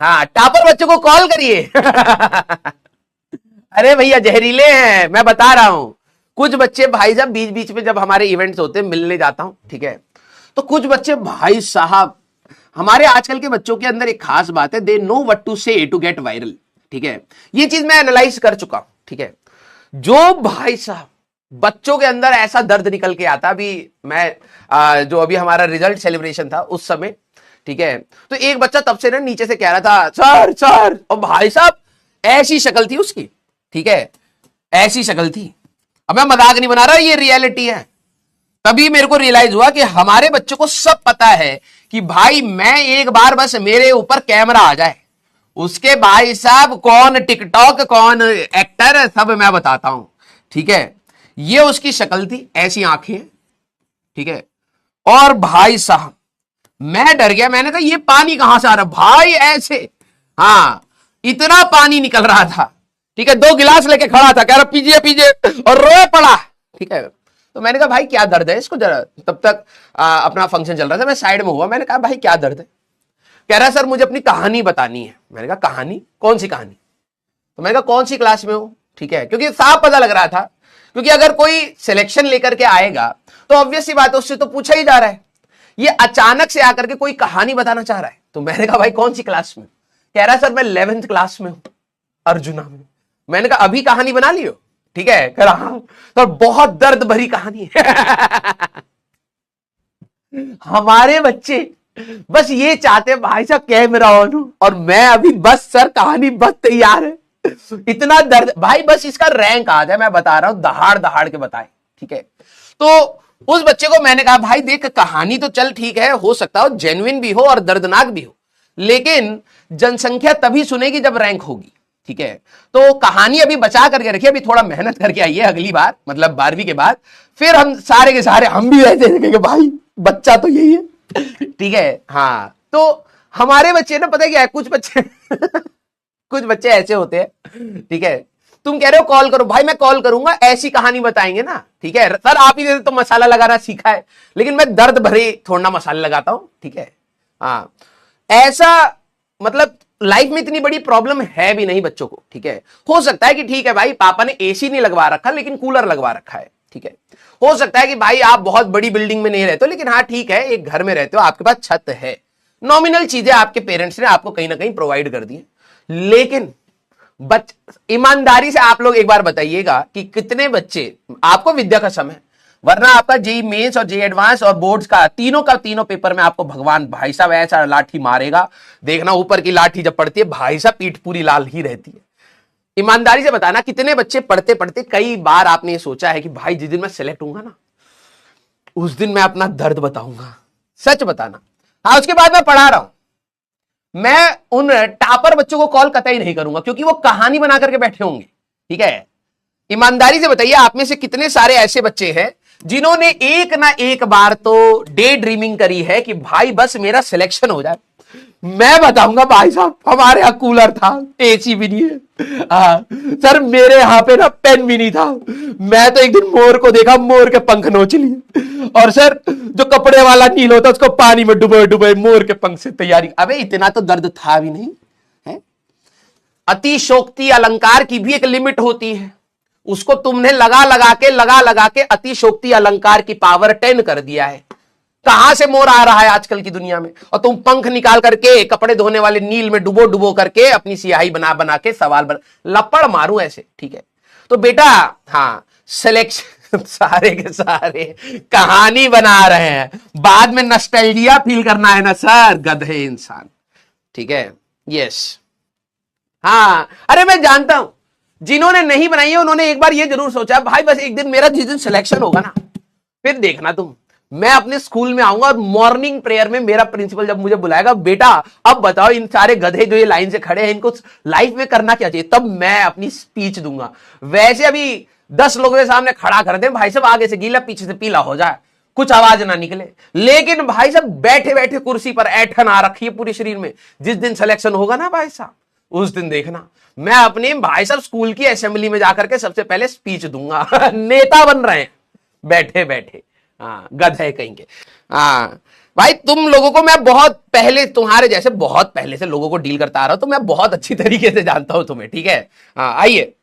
हाँ, टॉपर बच्चों को कॉल करिए। अरे भैया जहरीले हैं, मैं बता रहा हूं। कुछ बच्चे भाई साहब बीच बीच में जब हमारे इवेंट्स होते हैं मिलने जाता हूं, ठीक है, तो कुछ बच्चे भाई साहब, हमारे आजकल के बच्चों के अंदर एक खास बात है, दे नो व्हाट टू से टू गेट वायरल, ठीक है। ये चीज मैं एनालाइज कर चुका हूं, ठीक है। जो भाई साहब बच्चों के अंदर ऐसा दर्द निकल के आता, अभी मैं जो अभी हमारा रिजल्ट सेलिब्रेशन था उस समय, ठीक है, तो एक बच्चा तब से ना नीचे से कह रहा था सर सर, और भाई साहब ऐसी शक्ल थी उसकी, ठीक है, ऐसी शक्ल थी। अब मैं मजाक नहीं बना रहा, ये रियलिटी है। तभी मेरे को रियलाइज हुआ कि हमारे बच्चों को सब पता है कि भाई मैं एक बार बस मेरे ऊपर कैमरा आ जाए, उसके भाई साहब कौन टिकटॉक कौन एक्टर सब मैं बताता हूं, ठीक है। ये उसकी शक्ल थी, ऐसी आंखें, ठीक है। और भाई साहब मैं डर गया, मैंने कहा ये पानी कहां से आ रहा भाई, ऐसे, हाँ, इतना पानी निकल रहा था, ठीक है। 2 गिलास लेके खड़ा था, कह रहा पीजिए पीजिए, और रोए पड़ा, ठीक है। तो मैंने कहा भाई क्या दर्द है इसको जरा, तब तक अपना फंक्शन चल रहा था, मैं साइड में हुआ, मैंने कहा भाई क्या दर्द है। कह रहा सर मुझे अपनी कहानी बतानी है। मैंने कहा कहानी, कौन सी कहानी? तो मैंने कहा कौन सी क्लास में हो, ठीक है, क्योंकि साफ पता लग रहा था, क्योंकि अगर कोई सिलेक्शन लेकर के आएगा तो ऑब्वियस सी बात है, उससे तो पूछा ही जा रहा है। ये अचानक से आकर के कोई कहानी बताना चाह रहा है। तो मैंने कहा भाई कौन सी क्लास में? कह रहा सर मैं 11th क्लास में हूं, अर्जुना में। मैंने कहा अभी कहानी बना लियो, ठीक है, कह रहा हाँ, तो बहुत दर्द भरी कहानी है। हमारे बच्चे बस ये चाहते भाई साहब कैमरा ऑन हो, और मैं अभी बस सर कहानी बस तैयार है, इतना दर्द भाई, बस इसका रैंक आ जाए, मैं बता रहा हूं, दहाड़ दहाड़ के बताए, ठीक है। तो उस बच्चे को मैंने कहा भाई देख कहानी तो चल ठीक है, हो सकता हो जेन्युइन भी हो और दर्दनाक भी हो, लेकिन जनसंख्या तभी सुनेगी जब रैंक होगी, ठीक है। तो कहानी अभी बचा करके रखिए, अभी थोड़ा मेहनत करके आइए, अगली बार मतलब 12वीं के बाद फिर हम सारे के सारे हम भी ऐसे देखेंगे भाई बच्चा तो यही है, ठीक है। हाँ, तो हमारे बच्चे ना पता है क्या है, कुछ बच्चे कुछ बच्चे ऐसे होते हैं, ठीक है। तुम कह रहे हो कॉल करो, भाई मैं कॉल करूंगा, ऐसी कहानी बताएंगे ना, ठीक है। सर आप ही तो मसाला लगाना सीखा है, लेकिन मैं दर्द भरे थोड़ा मसाले लगाता हूं, ठीक है। हाँ, ऐसा मतलब लाइफ में इतनी बड़ी प्रॉब्लम है भी नहीं बच्चों को, ठीक है। हो सकता है कि ठीक है भाई पापा ने एसी नहीं लगवा रखा लेकिन कूलर लगवा रखा है, ठीक है। हो सकता है कि भाई आप बहुत बड़ी बिल्डिंग में नहीं रहते हो, लेकिन हाँ ठीक है एक घर में रहते हो, आपके पास छत है, नॉमिनल चीजें आपके पेरेंट्स ने आपको कहीं ना कहीं प्रोवाइड कर दी है। लेकिन ईमानदारी से आप लोग एक बार बताइएगा कि कितने बच्चे, आपको विद्या का समय, वरना आपका जेई मेंस और जेई एडवांस और बोर्ड्स का तीनों पेपर में आपको भगवान भाई साहब ऐसा लाठी मारेगा, देखना ऊपर की लाठी जब पड़ती है भाई साहब पीठ पूरी लाल ही रहती है। ईमानदारी से बताना कितने बच्चे पढ़ते पढ़ते कई बार आपने ये सोचा है कि भाई जिस दिन मैं सिलेक्ट होऊंगा ना उस दिन मैं अपना दर्द बताऊंगा, सच बताना। हाँ, उसके बाद मैं पढ़ा रहा हूं, मैं उन टॉपर बच्चों को कॉल कतई नहीं करूंगा क्योंकि वो कहानी बना करके बैठे होंगे, ठीक है। ईमानदारी से बताइए आप में से कितने सारे ऐसे बच्चे हैं जिन्होंने एक ना एक बार तो डे ड्रीमिंग करी है कि भाई बस मेरा सिलेक्शन हो जाए। मैं बताऊंगा भाई साहब हमारे यहां कूलर था, एसी भी नहीं है, हाँ सर मेरे यहां पे ना पेन भी नहीं था, मैं तो एक दिन मोर को देखा, मोर के पंख नोच लिए, और सर जो कपड़े वाला नील होता उसको पानी में डुबोए डुबोए मोर के पंख से तैयारी। अबे इतना तो दर्द था भी नहीं है। अतिशोक्ति अलंकार की भी एक लिमिट होती है, उसको तुमने लगा लगा के अतिशोक्ति अलंकार की पावर 10 कर दिया है। कहां से मोर आ रहा है आजकल की दुनिया में, और तुम पंख निकाल करके कपड़े धोने वाले नील में डुबो डुबो करके अपनी सियाही बना बना के सवाल लपड़ मारू ऐसे, ठीक है। तो बेटा हाँ, सिलेक्शन सारे के सारे कहानी बना रहे हैं, बाद में नॉस्टैल्जिया फील करना है ना सर, गधे इंसान, ठीक है। यस, हाँ, अरे मैं जानता हूं जिन्होंने नहीं बनाई है उन्होंने एक बार ये जरूर सोचा भाई बस एक दिन मेरा जिस दिन सिलेक्शन होगा ना फिर देखना तुम, मैं अपने स्कूल में आऊंगा और मॉर्निंग प्रेयर में मेरा प्रिंसिपल जब मुझे बुलाएगा, बेटा अब बताओ इन सारे गधे जो ये लाइन से खड़े हैं इनको लाइफ में करना क्या चाहिए, तब मैं अपनी स्पीच दूंगा। वैसे अभी 10 लोगों के सामने खड़ा कर दे भाई साहब, आगे से गीला पीछे से पीला हो जाए, कुछ आवाज ना निकले, लेकिन भाई साहब बैठे बैठे कुर्सी पर ऐठन आ रखी है पूरे शरीर में, जिस दिन सिलेक्शन होगा ना भाई साहब उस दिन देखना मैं अपने भाई साहब स्कूल की असेंबली में जाकर के सबसे पहले स्पीच दूंगा। नेता बन रहे हैं बैठे बैठे, हाँ गधे कहेंगे। हाँ भाई तुम लोगों को मैं बहुत पहले, तुम्हारे जैसे बहुत पहले से लोगों को डील करता आ रहा हूं, तो मैं बहुत अच्छी तरीके से जानता हूं तुम्हें, ठीक है। हाँ आइए।